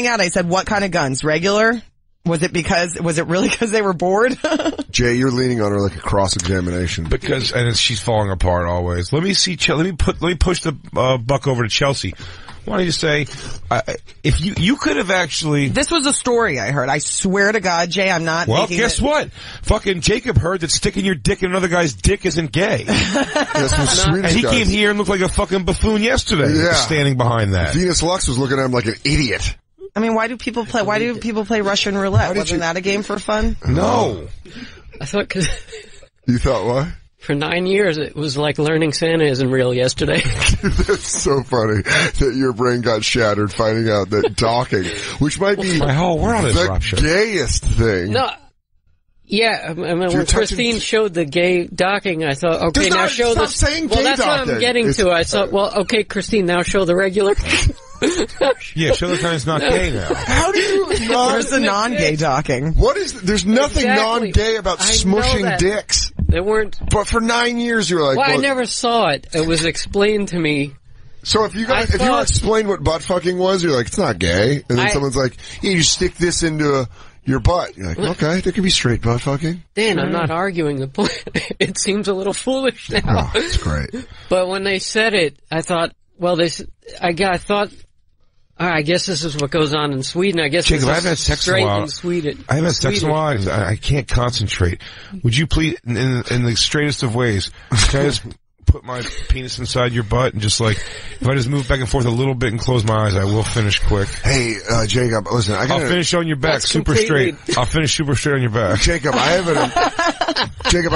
out, I said, what kind of guns? Regular? Was it really because they were bored? Jay, you're leaning on her like a cross-examination. She's falling apart always. Let me push the buck over to Chelsea. Why don't you say, if you could have actually... This was a story I heard. I swear to God, Jay, I'm not Well, guess what? Fucking Jacob heard that sticking your dick in another guy's dick isn't gay. And he came here and looked like a fucking buffoon yesterday, standing behind that. Venus Lux was looking at him like an idiot. I mean, why do people play Russian roulette? Wasn't that a game for fun? No. I thought You thought what? For 9 years, it was like learning Santa isn't real yesterday. That's so funny that your brain got shattered finding out that docking, which might be my whole world is the ruptured. Gayest thing. No. Yeah, I mean, when Christine showed the gay docking, I thought, okay, now show the... saying gay well, that's docking. what I'm getting to. I thought, well, okay, Christine, now show the regular... Yeah, show the time it's not gay now. How do you not... Where's the non-gay docking? What is... There's nothing non-gay about smushing dicks. There weren't... But for 9 years you were like... Well, I never saw it. It was explained to me. So if you were explained what butt fucking was, you're like, it's not gay. And then someone's like, yeah, you stick this into your butt. You're like, okay, there could be straight butt fucking. Dan, I'm not arguing the point. It seems a little foolish now. Oh, that's great. But when they said it, I thought, well, I guess this is what goes on in Sweden. I guess Jacob, I haven't had sex in a while. I haven't had sex in a while. I can't concentrate. Would you please, in the straightest of ways, can I just put my penis inside your butt and just like, if I just move back and forth a little bit and close my eyes, I will finish quick. Hey, Jacob, listen, I'll finish on your back, super straight. I'll finish super straight on your back. Jacob, I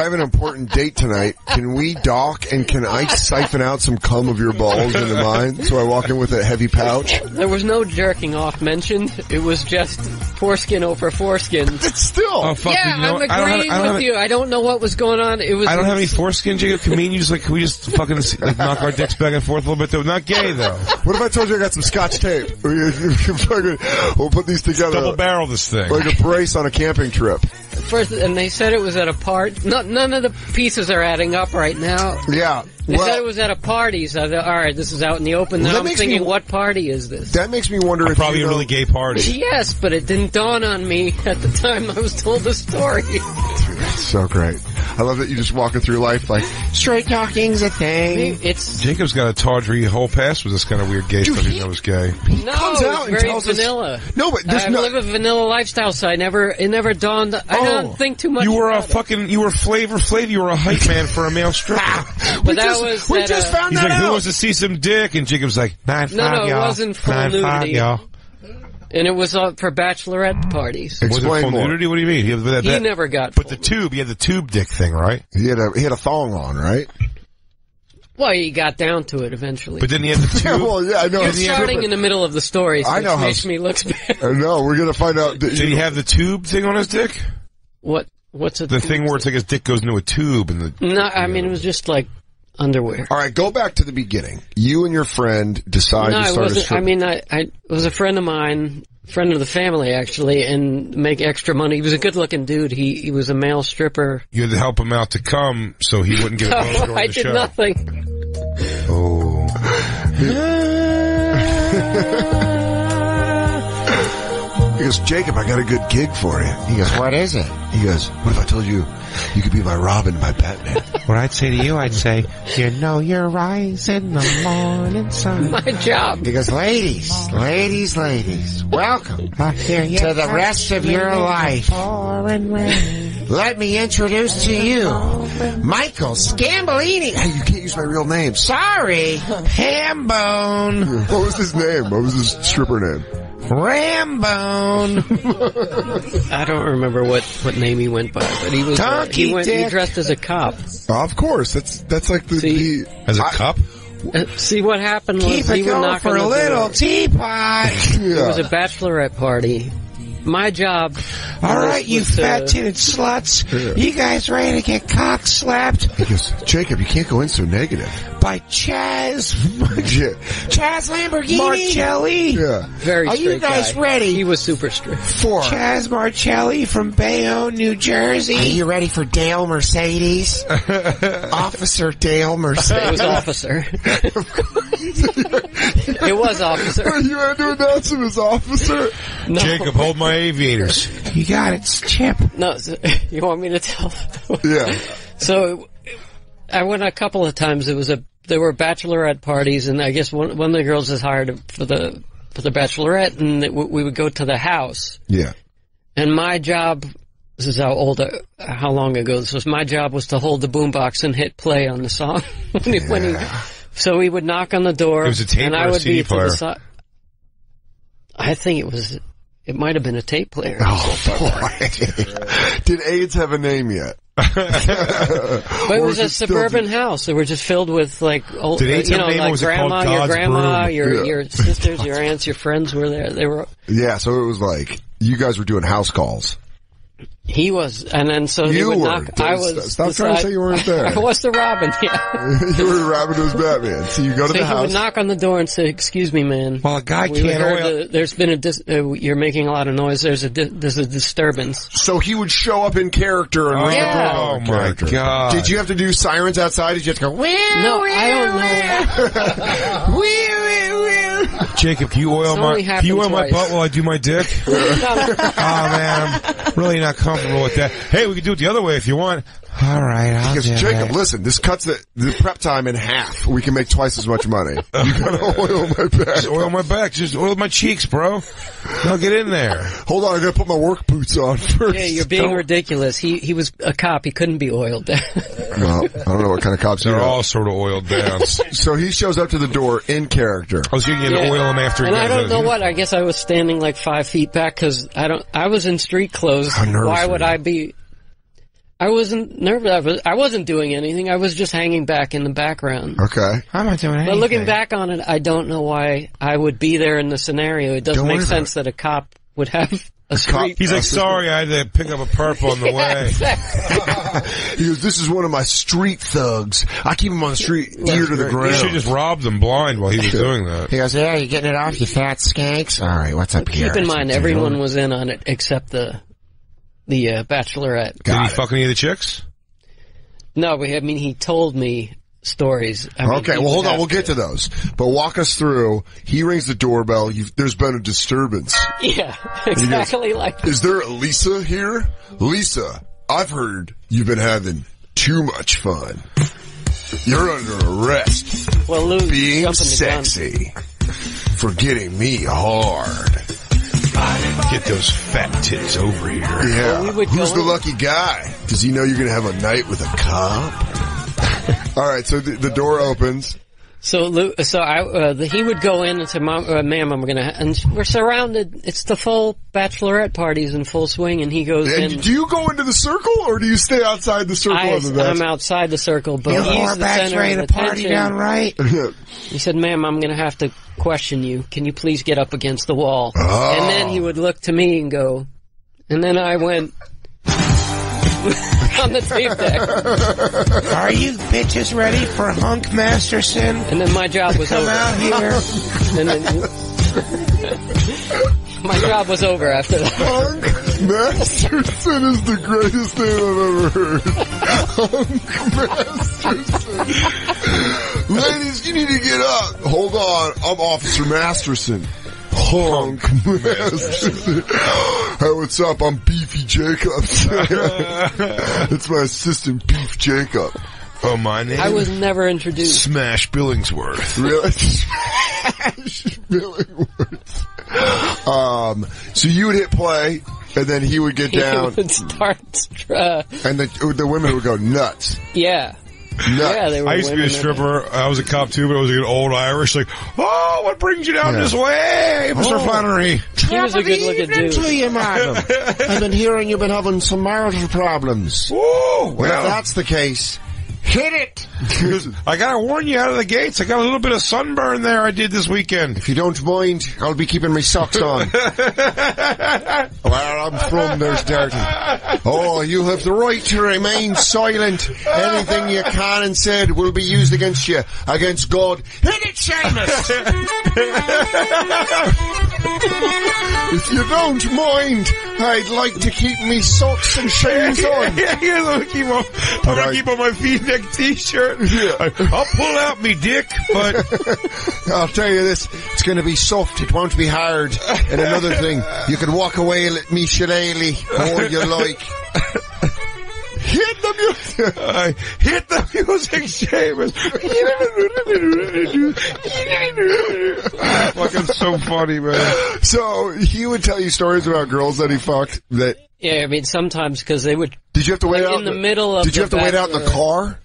have an important date tonight. Can we dock and can I siphon out some cum of your balls into mine so I walk in with a heavy pouch? There was no jerking off mentioned. It was just foreskin over foreskin. It's still. Oh, fuck yeah, I'm agreeing with you. I don't know what was going on. It was. I don't have any foreskin, Jacob. Can we just fucking knock our dicks back and forth a little bit? Though not gay though. What if I told you I got some Scotch tape? We'll put these together. Double barrel this thing like a brace on a camping trip. First, and they said it was at a party. None of the pieces are adding up right now. Yeah. They said it was at a party, so I thought, all right, this is out in the open. Now I'm thinking, what party is this? That makes me wonder if probably a really gay party. Yes, but it didn't dawn on me at the time I was told the story. That's so great. I love that you just walking through life like, straight talking's a thing. Jacob's got a tawdry whole past with this kind of weird gay stuff. He knows gay. No, comes out and very vanilla. Us, no, but I live a vanilla lifestyle, so it never dawned. I don't think too much. You were you were Flavor Flav. You were a hype man for a male stripper. But we just found that out. He's like, who wants to see some dick? And Jacob's like, 9-5, No, y'all. it wasn't full nudity. Y'all. And it was for bachelorette parties. Explain full nudity? What do you mean? He never got. But the tube, he had the tube dick thing, right? He had a thong on, right? Well, he got down to it eventually. But then he had the tube. Well, yeah, I know. You're starting in the middle of the story, so it makes me look bad. I know. We're gonna find out. Did he have the tube thing on his dick? What's the thing where it's like his dick goes into a tube and the? No, I mean it was just like underwear. All right, go back to the beginning. You and your friend decide to start a strip. I mean, it was a friend of mine, friend of the family actually, and make extra money. He was a good-looking dude. He was a male stripper. You had to help him out to come so he wouldn't get a bonus during the show. I did nothing. Oh. He goes, Jacob, I got a good gig for you. He goes, what is it? He goes, what if I told you you could be my Robin, my Batman? What I'd say to you, I'd say, you know your eyes in the morning sun. My job. He goes, ladies, welcome to the rest of your life. Let me introduce to you Michael Scambolini. Hey, you can't use my real name. Sorry, Hambone. What was his name? What was his stripper name? Rambone. I don't remember what name he went by, but he was he dressed as a cop. Of course, that's like the as a cop. See what happened was Keep it going for a little teapot. It was a bachelorette party. My job. All right, you fat-titted sluts. Yeah. You guys ready to get cock slapped? Because Jacob, you can't go in so negative. By Chaz Lamborghini Marcelli. Yeah, very. Are you guys ready? He was super strict. For Chaz Marcelli from Bayonne, New Jersey. Are you ready for Dale Mercedes? Officer Dale Mercedes. It was officer. It was officer. You had to announce him as officer? No. Jacob, hold my aviators. You got it, it's Chip. No, you want me to tell? Yeah. So I went a couple of times. There were bachelorette parties, and I guess one of the girls was hired for the bachelorette, and we would go to the house. Yeah. And my job, this is how long ago this was. My job was to hold the boombox and hit play on the song. So he would knock on the door. It was a tape and or I a would CD be player? to the side. I think it might have been a tape player. Oh, boy. Did AIDS have a name yet? But it was a suburban house. They were just filled with old, Did AIDS have a name, or like was it called grandma, your God's grandma, Broom? your sisters, your aunts, your friends were there. They were. Yeah, so it was like, you guys were doing house calls. He was, and then so they You would were. knock. I was. Stop trying to say you weren't there. I was the Robin. Yeah. You were Robin to his Batman. So you go to So the he house. would knock on the door and say, "Excuse me, man. Well, a guy We can't heard oil. there's been you're making a lot of noise. There's a disturbance." So he would show up in character and ring Yeah. the doorbell Oh, in my character. God. Did you have to do sirens outside? Did you have to go, No, I don't know. Jacob, can you oil It's only my happened butt while I do my dick? Oh man, I'm really not comfortable with that. Hey, we can do it the other way if you want. All right, I'll Because do Jacob, it. listen, this cuts the prep time in half. We can make twice as much money. You gotta oil my back. Just oil my back. Just oil my cheeks, bro. Now get in there. Hold on, I gotta put my work boots on first. Yeah, you're being ridiculous. He was a cop. He couldn't be oiled down. Well, I don't know what kind of cops you They're are. all sort of oiled down. So he shows up to the door in character. I was getting you to oil him after. And he I got don't know what. I guess I was standing like 5 feet back because I was in street clothes. How nervous Why were would you? I be? I wasn't nervous. I wasn't doing anything. I was just hanging back in the background. Okay. I'm not doing anything. But looking back on it, I don't know why I would be there in the scenario. It doesn't Don't make worry sense that a cop would have a street. He's like, sorry, I had to pick up a purple on the way. He goes, this is one of my street thugs. I keep him on the street, ear to the You ground. should just robbed them blind while he was doing that. He goes, yeah, you getting it off, you fat skanks? All right, what's up here? Keep in mind, everyone was in on it except the bachelorette. Did he fuck any of the chicks? No, but I mean, he told me stories. I mean, Okay, he well, would hold on. have We'll get to those. But walk us through. He rings the doorbell. There's been a disturbance. Yeah, exactly like Is there a Lisa here? Lisa, I've heard you've been having too much fun. You're under arrest. well, Lou Being jumping the gun. sexy. For getting me hard. Get those fat tits over here. Yeah. we would Who's go the in. lucky guy? Does he know you're going to have a night with a cop? All right, so the door opens. So Lou, he would go in and say, "Ma'am, I'm gonna," and we're surrounded. It's the full bachelorette parties in full swing, and he goes And in. do you go into the circle, or do you stay outside the circle of the I'm bachelor? outside the circle, but You he's whore the back's center ready of to party attention. down right? He said, "Ma'am, I'm going to have to question you. Can you please get up against the wall?" Oh. And then he would look to me and go, and then I went on the tape deck. Are you bitches ready for Hunk Masterson? And then my job was Come over. out here. And then my job was over after that. Hunk Masterson is the greatest name I've ever heard. Hunk Masterson. Ladies, you need to get up. Hold on, I'm Officer Masterson. Hunk Masterson. Hey, what's up? I'm Beefy Jacobs. It's my assistant, Beef Jacob. Oh, my name? I was never introduced. Smash Billingsworth. Really? Billingworth. So you would hit play, and then he would get down, He would start, and the women would go nuts. yeah. Nuts. Yeah, they were I used to be a women that- stripper. I was a cop too, but I was an old Irish. Like, oh, what brings you down this way, Mr. Flannery? He was a good looking dude. To you, madam. I've been hearing you've been having some marital problems. Ooh, Well, if well, that's the case, hit it. I gotta warn you out of the gates. I got a little bit of sunburn there I did this weekend. If you don't mind, I'll be keeping my socks on. Where I'm from, there's dirty. Oh, you have the right to remain silent. Anything you can and said will be used against you, against God. Hit it, Seamus! If you don't mind, I'd like to keep me socks and shoes on. I'm gonna keep on my V-neck t-shirt. Yeah. I'll pull out me dick, but I'll tell you this, it's gonna be soft, it won't be hard. And another thing, you can walk away and let me shillelagh all you like. Hit the music! Hit the music, Seamus! Fucking so funny, man. So, he would tell you stories about girls that he fucked that... Yeah, I mean, sometimes because they would... Did you have to wait out in the middle of Did you have to wait out in the car?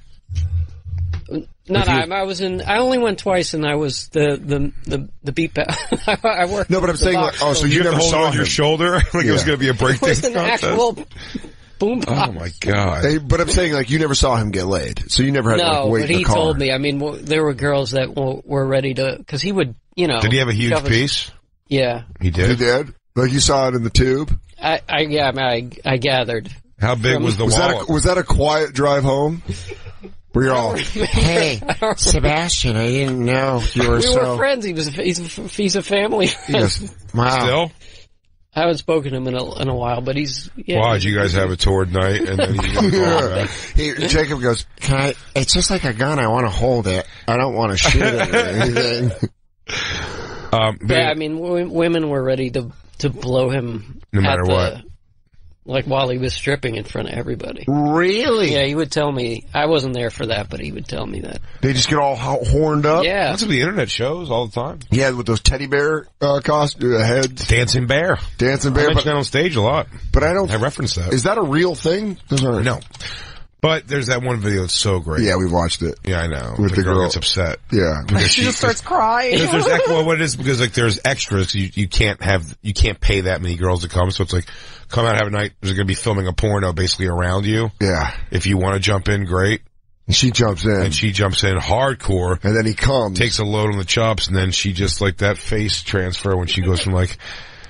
I only went twice, and I was the beep out. I worked. No, but I'm saying, like, so you never saw on your shoulder like it was going to be a breakdance. It was an actual boom pop. Oh my god! Hey, but I'm saying, like, you never saw him get laid, so you never had to like, wait but in the he car. told me. I mean, there were girls that were ready to, because he would, Did he have a huge piece? Yeah, he did. He did. Like you saw it in the tube. I gathered. How big was the wallet? Was that a quiet drive home? Were you all? Hey, Sebastian, I didn't know you were We were friends. He's a family friend. Yes. Wow. Still? I haven't spoken to him in a while, but he's... Yeah, why, did you guys have a toward night and then you Jacob goes, it's just like a gun. I want to hold it. I don't want to shoot it or anything. Yeah, I mean, women were ready to blow him no matter what. Like while he was stripping in front of everybody. Really? Yeah, he would tell me. I wasn't there for that, but he would tell me that. They just get all horned up? Yeah. That's what the internet shows all the time. Yeah, with those teddy bear heads. Dancing bear. Dancing bear. I mention that on stage a lot. But I don't... I reference that. Is that a real thing? No. But there's that one video that's so great. Yeah, we've watched it. Yeah, I know. With the girl gets upset. Yeah. She just starts crying. There's what it is, because like there's extras. You can't pay that many girls to come. So it's like, come out, have a night. There's going to be filming a porno basically around you. Yeah. If you want to jump in, great. And she jumps in. And she jumps in hardcore. And then he comes. Takes a load on the chops, and then she just like that face transfer when she goes from like,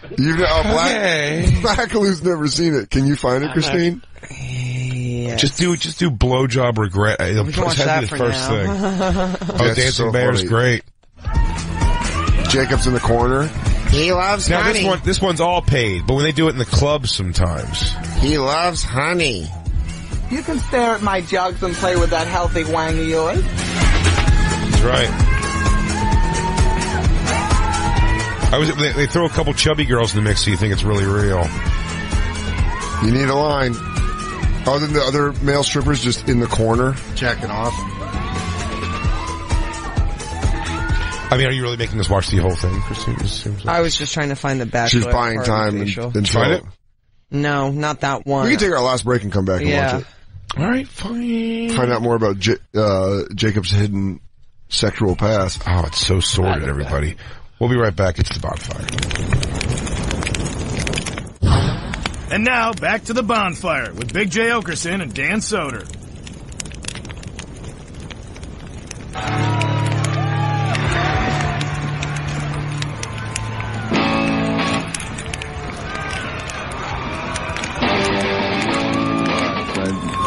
Blackaloo's never seen it. Can you find it, Christine? Yes. Just do blowjob regret. It'll We can watch that for first now. thing. That's Dancing so Bear's funny. great. Jacob's in the corner. He loves Now honey. this one's all paid, but when they do it in the club sometimes. He loves honey. You can stare at my jugs and play with that healthy wang of yours. That's right. They throw a couple chubby girls in the mix, so you think it's really real. You need a line. Other than the other male strippers just in the corner, jacking off. I mean, are you really making us watch the whole thing, Christine? I was just trying to find the Bachelor. She's buying time and find it. No, not that one. We can take our last break and come back and watch it. All right, fine. Find out more about Jacob's hidden sexual past. Oh, it's so sordid, everybody. We'll be right back. It's the Bonfire. And now, back to the Bonfire with Big J. Okerson and Dan Soder.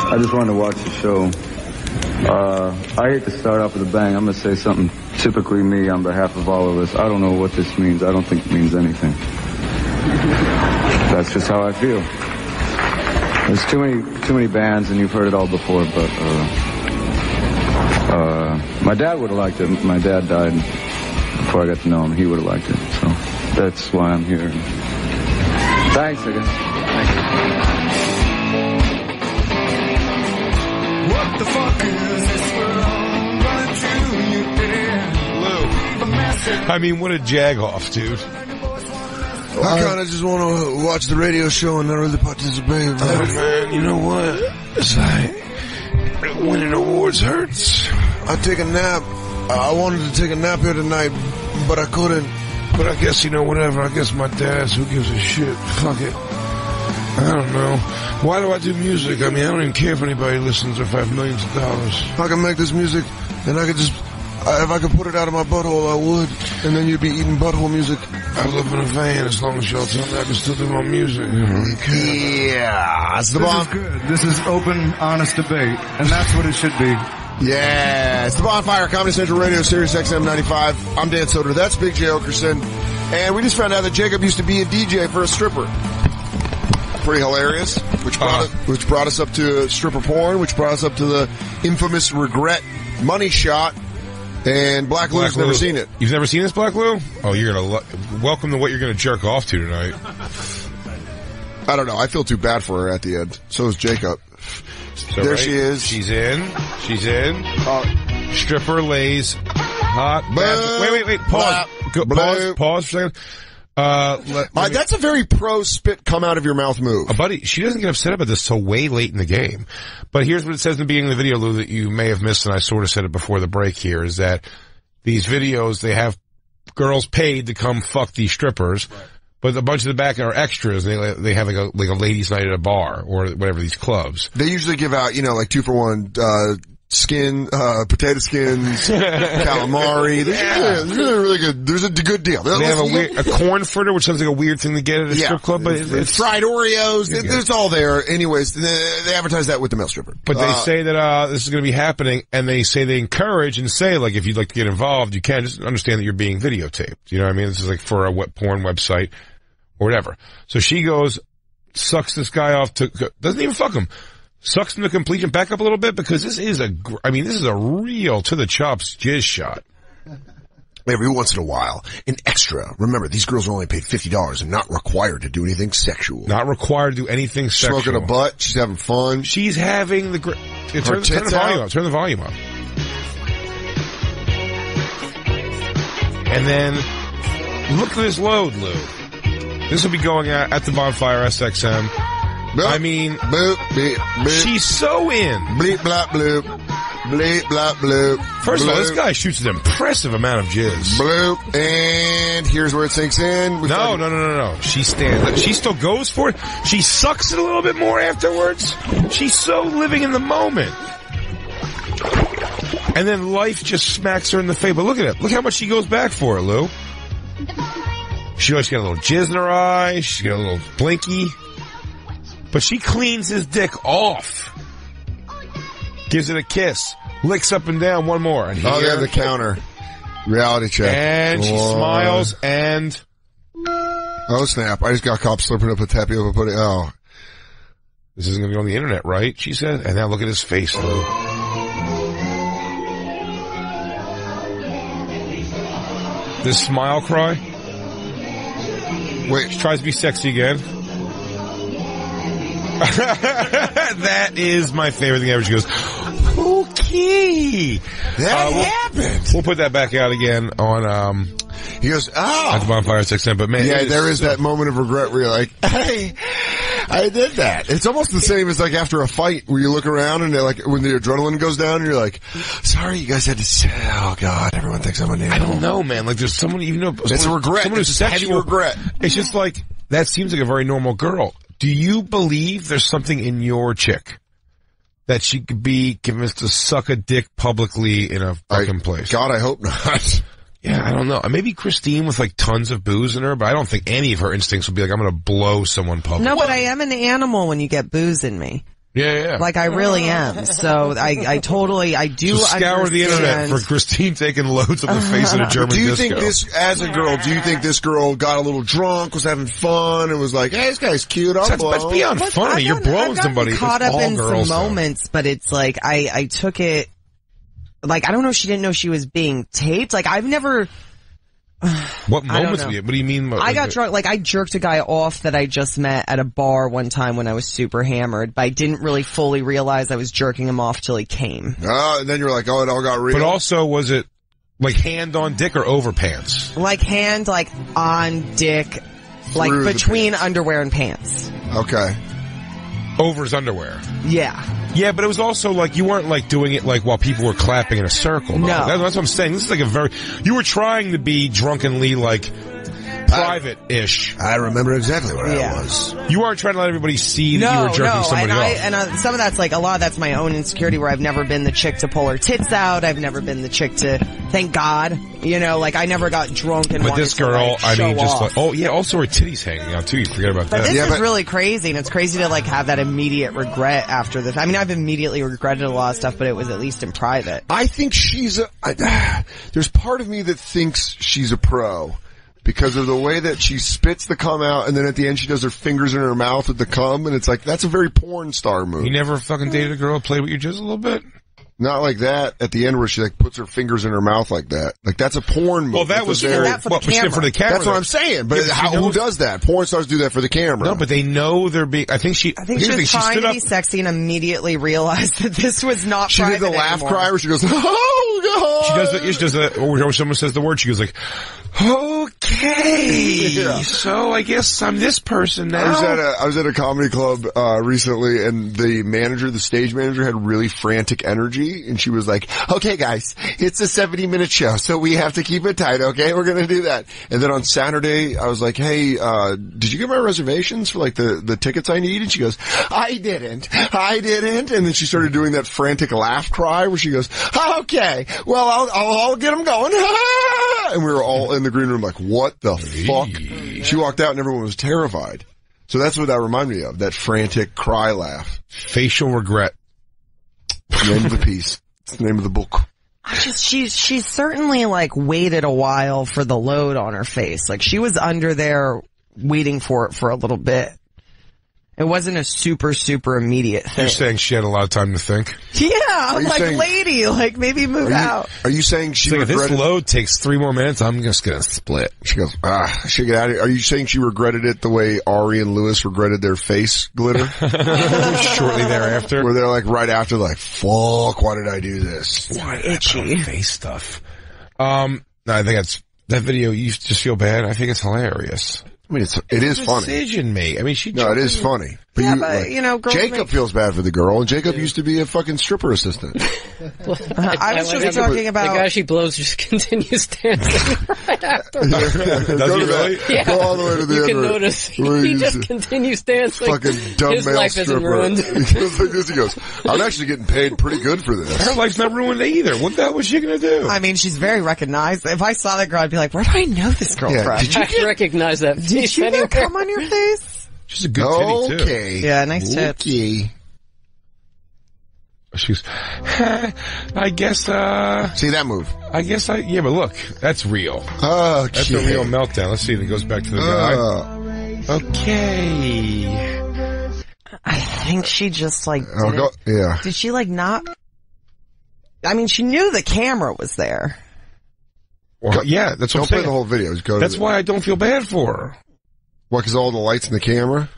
I just wanted to watch the show. I hate to start off with a bang. I'm going to say something typically me on behalf of all of us. I don't know what this means. I don't think it means anything. That's just how I feel. There's too many bands, and you've heard it all before, but my dad would have liked it. My dad died before I got to know him. He would have liked it. So that's why I'm here. Thanks, I guess. Thank you. What the fuck is this world running to you, I mean, what a jag-off, dude. I kind of just want to watch the radio show and not really participate. Man, you know what? It's like, winning awards hurts. I take a nap. I wanted to take a nap here tonight, but I couldn't. But I guess, whatever. I guess my dad's, who gives a shit? Fuck it. I don't know. Why do I do music? I mean, I don't even care if anybody listens or if I have millions of dollars. I can make this music, and I could just... if I could put it out of my butthole, I would. And then you'd be eating butthole music. I live in a van as long as y'all tell me I can still do my music. Yeah, it's the This is good. This is open, honest debate, and that's what it should be. Yeah, it's the Bonfire, Comedy Central Radio, Sirius XM 95. I'm Dan Soder. That's Big J. Okerson. And we just found out that Jacob used to be a DJ for a stripper. Pretty hilarious. Which brought us up to stripper porn, which brought us up to the infamous regret money shot. And Black Lou's never seen it. You've never seen this, Black Lou? Oh, you're gonna welcome to what you're gonna jerk off to tonight. I don't know. I feel too bad for her at the end. So is Jacob. So there she is. She's in. Stripper lays hot. Wait. Pause. Pause for a second. That's a very pro spit come out of your mouth move. Buddy, she doesn't get upset about this till way late in the game. But here's what it says in the beginning of the video, Lou, that you may have missed, and I sort of said it before the break here, is that these videos, they have girls paid to come fuck these strippers, but a bunch of the back are extras. They have like a ladies' night at a bar or whatever, these clubs. They usually give out, 2-for-1, potato skins, calamari. There's really good. There's a good deal. They have a corn fritter, which sounds like a weird thing to get at a strip club, but it's fried Oreos. It's all there. Anyways, they advertise that with the male stripper. But they say that this is going to be happening, and they say they encourage and say, like, if you'd like to get involved, you can. Just understand that you're being videotaped. You know what I mean? This is like for a porn website or whatever. So she goes, sucks this guy off doesn't even fuck him. Sucks him to completion. Back up a little bit, because this is a real to the chops jizz shot. Every once in a while, an extra. Remember, these girls are only paid $50 and not required to do anything sexual. Not required to do anything sexual. Smoking a butt. She's having fun. She's having the turn the volume up. Turn the volume up. And then look at this load, Lou. This will be going out at the Bonfire SXM. Boop, I mean, boop, beep, boop. She's so in. Bleep, blop, bloop. Bleep, blop, bloop. First of all, this guy shoots an impressive amount of jizz. Bloop. And here's where it sinks in. No. She stands up. She still goes for it. She sucks it a little bit more afterwards. She's so living in the moment. And then life just smacks her in the face. But look at it. Look how much she goes back for it, Lou. She's got a little jizz in her eye. She's got a little blinky. But she cleans his dick off. Gives it a kiss. Licks up and down one more. And they have the counter. Reality check. And she smiles and... Oh, snap. I just got caught slipping up a tapioca pudding. Oh. This isn't going to be on the internet, right? She said. And now look at his face, Lou. This smile cry. Wait. She tries to be sexy again. That is my favorite thing ever. She goes, okay. That happened. We'll put that back out again on, he goes, at the Bonfire 610, but man. Yeah, there is that moment of regret where you're like, hey, I did that. It's almost the same as like after a fight where you look around and like when the adrenaline goes down and you're like, sorry, you guys had to say, oh God, everyone thinks I'm an animal. I don't know, man. Like there's someone, even though it's a regret. Someone who's sexual. Heavy regret. It's just like, that seems like a very normal girl. Do you believe there's something in your chick that she could be convinced to suck a dick publicly in a fucking place? God, I hope not. Yeah, I don't know. Maybe Christine with like tons of booze in her, but I don't think any of her instincts would be like, I'm going to blow someone publicly. No, but I am an animal when you get booze in me. Yeah. Like I really am. So I totally do scour the internet for Christine taking loads of the face of a German disco. Do you think this, as a girl, this girl got a little drunk, was having fun, and was like, hey, this guy's cute, I'll blow. That's beyond funny. You're blowing somebody. I've caught up in some though. moments, but it's like, I took it, like, I don't know, she didn't know she was being taped. Like, I've never... What moments? What do you mean? I got drunk. Like I jerked a guy off that I just met at a bar one time when I was super hammered, but I didn't really fully realize I was jerking him off till he came. And then you're like, oh, it all got real. But also, was it like hand on dick or over pants? Like hand, like on dick, like Through between underwear and pants. Okay. Over his underwear. Yeah. Yeah, but it was also like you weren't like doing it like while people were clapping in a circle. No. That's what I'm saying. This is like you were trying to be drunkenly like private-ish. I remember exactly where I was. You weren't trying to let everybody see that you were jerking somebody off. And some of that's like, a lot of that's my own insecurity where I've never been the chick to pull her tits out. I've never been the chick to, thank God, like I never got drunk and But this girl, to, like, just off. like, also her titties hanging out too. You forget about but that. This is really crazy, and it's crazy to like have that immediate regret after this. I mean, I've immediately regretted a lot of stuff, but it was at least in private. I think there's part of me that thinks she's a pro. because of the way that she spits the cum out, and then at the end she does her fingers in her mouth with the cum, and it's like, that's a very porn star move. You never fucking dated a girl who played with your jizz a little bit? Not like that at the end where she like puts her fingers in her mouth like that. Like that's a porn move. Well, that was for the camera. For the camera. That's what I'm saying. But who does that? Porn stars do that for the camera. No, but they know they're being. I think she was trying to be sexy and immediately realized that this was not. She did the laugh cry where she goes, "Oh God!" She does that. Or someone says the word, she goes like, "Okay, so I guess I'm this person now." I was at a comedy club recently, and the stage manager, had really frantic energy, and she was like, "Okay, guys, it's a 70-minute show, so we have to keep it tight. Okay, we're gonna do that." And then on Saturday, I was like, "Hey, did you get my reservations for like the tickets I need?" And she goes, I didn't. And then she started doing that frantic laugh cry where she goes, "Okay, well, I'll get them going." And we were all in the green room like, what the fuck? She walked out and everyone was terrified. So that's what that reminded me of, that frantic cry laugh. Facial regret. Name of the piece. It's the name of the book. She's certainly like waited a while for the load on her face. Like she was under there waiting for it for a little bit. It wasn't a super immediate thing. You're saying she had a lot of time to think? Yeah, I'm like, lady, like maybe move out. Are you saying she regretted... If this load takes 3 more minutes, I'm just gonna split. She goes, I should get out of here. Are you saying she regretted it the way Ari and Lewis regretted their face glitter? Shortly thereafter? Where they're like right after, like, fuck, why did I do this? Why did I face stuff? No, I think that video, you just feel bad. I think it's hilarious. I mean, it is funny. Decision made. I mean, it is funny. But girls Jacob feels bad for the girl, and Jacob used to be a fucking stripper assistant. I was just talking about... The guy she blows just continues dancing right after. Does he really? Yeah. Go all the way to the end. You can notice. He just continues dancing. Fucking dumb His male life stripper. isn't ruined. He goes like this, he goes, I'm actually getting paid pretty good for this. Her life's not ruined either. What the hell was she gonna do? I mean, she's very recognized. If I saw that girl, I'd be like, where do I know this girl from? I recognize that. Did you get cum on your face? She's a good titty, too. Okay. Yeah, nice tits. Okay. She's, I guess, see that move? Yeah, but look, that's real. Okay. That's a real meltdown. Let's see if it goes back to the guy. Okay. I think she just like, Did she like not? I mean, she knew the camera was there. Well, yeah, that's what I'm saying. Don't play the whole video. That's why I don't feel bad for her. What, because all the lights in the camera?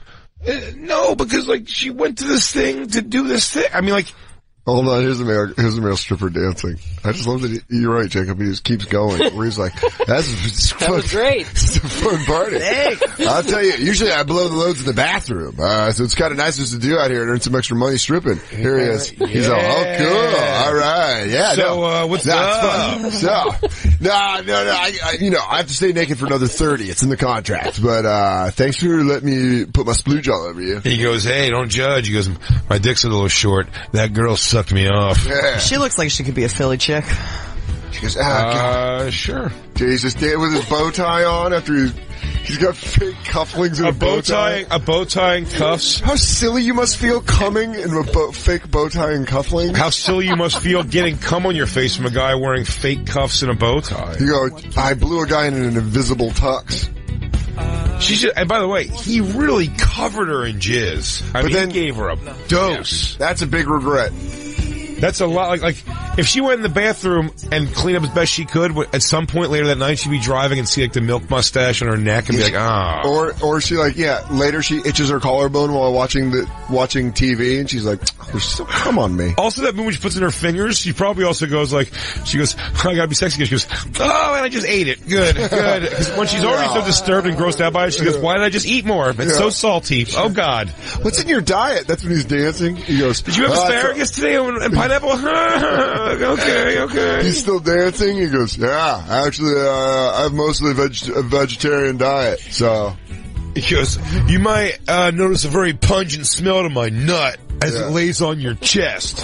No, because like she went to this thing to do this thing. I mean, like, hold on, here's a male stripper dancing. I just love that you're right, Jacob. He just keeps going. Where he's like, that was great. It's a fun party. I'll tell you, usually I blow the loads in the bathroom. So it's kind of nice just to do out here and earn some extra money stripping. Here he is. He's all, oh, cool. All right. Yeah. So, what's up? So, no. I have to stay naked for another 30. It's in the contract. But, thanks for letting me put my splooge all over you. He goes, hey, don't judge. He goes, my dick's a little short. That girl sucked me off. Yeah. She looks like she could be a Philly chick. She goes, God. Sure. Jesus, with his bow tie on after he's got fake cufflinks and a bow tie. A bow tie and cuffs. How silly you must feel coming in a fake bow tie and cufflinks. How silly you must feel getting cum on your face from a guy wearing fake cuffs and a bow tie. You go, I blew a guy in an invisible tux. And by the way, he really covered her in jizz. I mean, he gave her a dose. That's a big regret. That's a lot. Like if she went in the bathroom and cleaned up as best she could, at some point later that night she'd be driving and see like the milk mustache on her neck and be like, ah. Or she later she itches her collarbone while watching TV and she's like, there's still cum on me. Also that movement she puts in her fingers, she probably also goes like, I gotta be sexy. She goes, oh, and I just ate it. Good. Because when she's already so disturbed and grossed out by it, she goes, why did I just eat more? It's so salty. Oh God. What's in your diet? That's when he's dancing. He goes, did you have asparagus today and pineapple? Okay. He's still dancing. He goes, yeah, actually, I have mostly a vegetarian diet, so. He goes, you might notice a very pungent smell to my nut as it lays on your chest.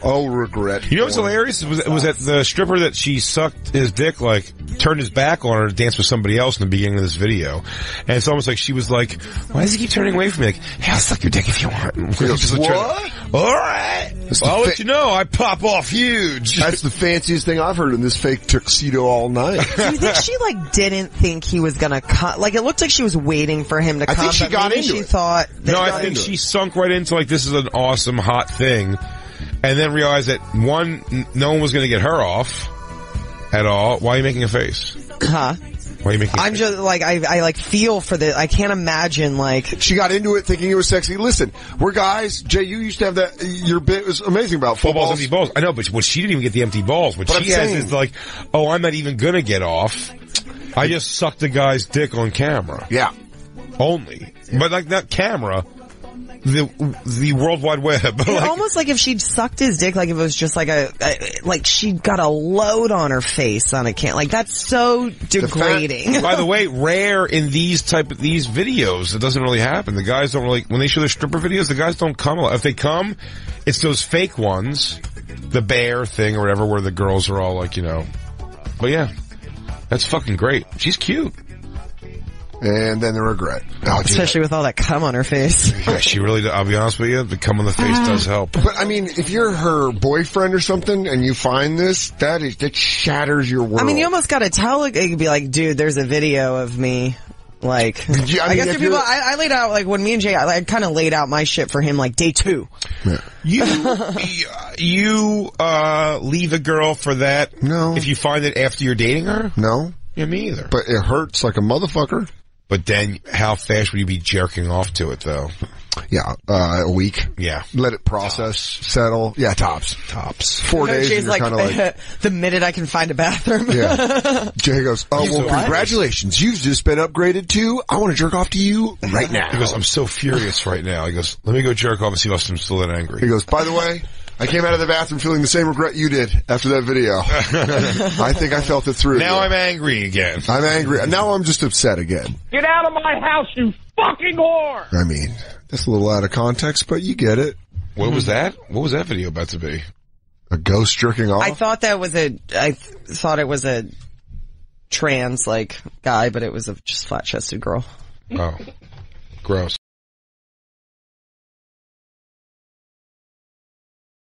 Oh, regret. You know what's hilarious? It was that the stripper that she sucked his dick like turned his back on her to dance with somebody else in the beginning of this video. And it's almost like she was like, why does he keep turning away from me? Like, hey, I'll suck your dick if you want. What? Alright. I'll let you know, I pop off huge. That's the fanciest thing I've heard in this fake tuxedo all night. Do you think she like didn't think he was gonna come? Like it looked like she was waiting for him to come. I think she got into she it. Thought that No, I think she sunk right into like, this is an awesome, hot thing. And then realized that one, no one was gonna get her off at all. Why are you making a face? Huh? Why are you making a I'm face? just like, I like feel for the, I can't imagine like. She got into it thinking it was sexy. Listen, we're guys. Jay, you used to have that, your bit was amazing about Full balls, footballs. empty balls. I know, but what she didn't even get the empty balls. What But she I'm has saying- is like, oh, I'm not even gonna get off. I just sucked a guy's dick on camera. Yeah. Only. But like that camera, the World Wide Web. It's like, almost like if she'd sucked his dick, like if it was just like like she got a load on her face on a can. Like that's so degrading. by the way, rare in these videos. It doesn't really happen. The guys don't really, when they show their stripper videos, the guys don't come a lot. If they come, it's those fake ones, the bear thing or whatever, where the girls are all like, you know. But yeah, that's fucking great. She's cute. And then the regret. Especially with all that cum on her face. Yeah, she really, I'll be honest with you, the cum on the face does help. But I mean, if you're her boyfriend or something and you find this, that shatters your world. I mean, you almost gotta tell, like, you could be like, dude, there's a video of me. Like, I guess if people, I laid out, like, when me and Jay, I kind of laid out my shit for him, like, day 2. Yeah. You leave a girl for that? No. If you find it after you're dating her? No. Yeah, me either. But it hurts like a motherfucker. But then, how fast would you be jerking off to it, though? Yeah, a week. Yeah. Let it process, settle. Yeah, tops. 4 days, Jay's and you're like, kind of like... the minute I can find a bathroom. Yeah. Jay goes, oh, well, What? congratulations. You've just been upgraded to, I want to jerk off to you right now. He goes, I'm so furious right now. He goes, let me go jerk off and see if I'm still that angry. He goes, by the way, I came out of the bathroom feeling the same regret you did after that video. I think I felt it through. Now I'm angry again. I'm angry. Now I'm just upset again. Get out of my house, you fucking whore! I mean, that's a little out of context, but you get it. What was that? What was that video about to be? A ghost jerking off? I thought it was a trans, like, guy, but it was a just flat-chested girl. Oh. Gross.